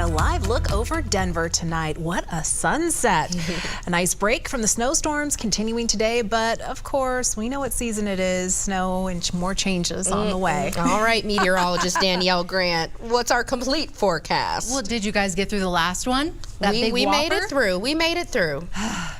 a live look over Denver tonight. What a sunset. A nice break from the snowstorms continuing today, but of course, we know what season it is. Snow and more changes on the way. All right, meteorologist Danielle Grant, what's our complete forecast? Well, did you guys get through the last one? We made it through. We made it through.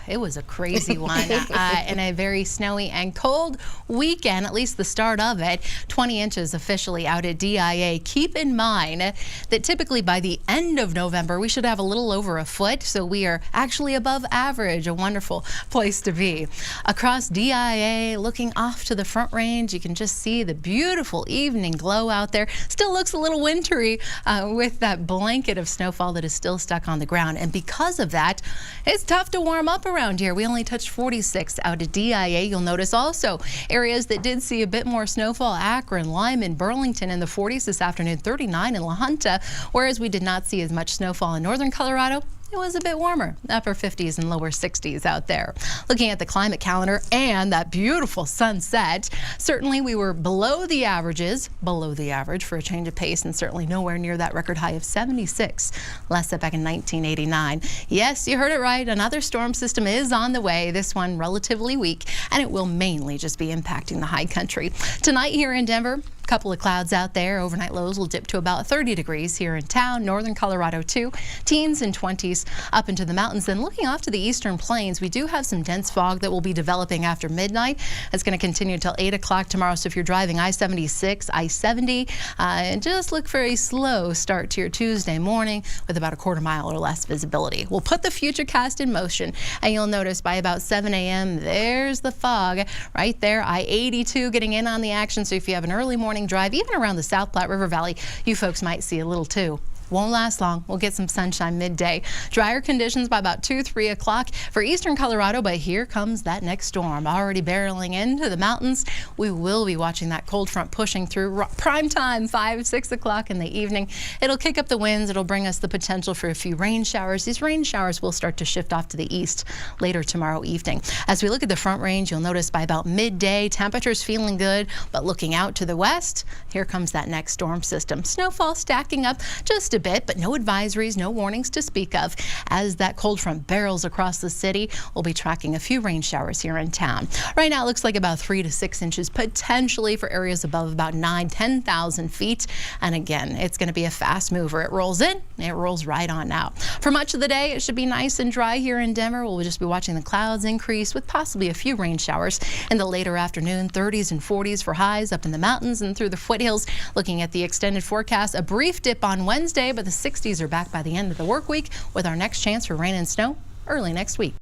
It was a crazy one and a very snowy and cold weekend, at least the start of it. 20 inches officially out at DIA. Keep in mind that typically by the end of November, we should have a little over a foot, so we are actually above average, a wonderful place to be. Across DIA, looking off to the Front Range, you can just see the beautiful evening glow out there. Still looks a little wintry with that blanket of snowfall that is still stuck on the ground. And because of that, it's tough to warm up around here. We only touched 46 out at DIA. You'll notice also areas that did see a bit more snowfall: Akron, Lyman, Burlington in the 40s this afternoon, 39 in La Junta, whereas we did not see as much snowfall in northern Colorado. It was a bit warmer, upper 50s and lower 60s out there. Looking at the climate calendar and that beautiful sunset, certainly we were below the averages, below the average for a change of pace, and certainly nowhere near that record high of 76, last set back in 1989. Yes, you heard it right. Another storm system is on the way, this one relatively weak, and it will mainly just be impacting the high country. Tonight here in Denver, couple of clouds out there. Overnight lows will dip to about 30 degrees here in town. Northern Colorado too. Teens and 20s up into the mountains. Then looking off to the eastern plains, we do have some dense fog that will be developing after midnight. It's going to continue until 8 o'clock tomorrow. So if you're driving I-76, I-70, and just look for a slow start to your Tuesday morning with about a quarter mile or less visibility. We'll put the futurecast in motion, and you'll notice by about 7 a.m. there's the fog right there. I-82 getting in on the action. So if you have an early morning drive, even around the South Platte River Valley, you folks might see a little too. Won't last long. We'll get some sunshine midday. Drier conditions by about 2, 3 o'clock for eastern Colorado, but here comes that next storm already barreling into the mountains. We will be watching that cold front pushing through prime time, 5, 6 o'clock in the evening. It'll kick up the winds. It'll bring us the potential for a few rain showers. These rain showers will start to shift off to the east later tomorrow evening. As we look at the Front Range, you'll notice by about midday, temperatures feeling good, but looking out to the west, here comes that next storm system. Snowfall stacking up just a bit, but no advisories, no warnings to speak of. As that cold front barrels across the city, we'll be tracking a few rain showers here in town. Right now it looks like about 3 to 6 inches, potentially for areas above about 10,000 feet. And again, it's going to be a fast mover. It rolls in, it rolls right on out. For much of the day, it should be nice and dry here in Denver. We'll just be watching the clouds increase with possibly a few rain showers in the later afternoon, 30s and 40s for highs up in the mountains and through the foothills. Looking at the extended forecast, a brief dip on Wednesday, but the 60s are back by the end of the work week with our next chance for rain and snow early next week.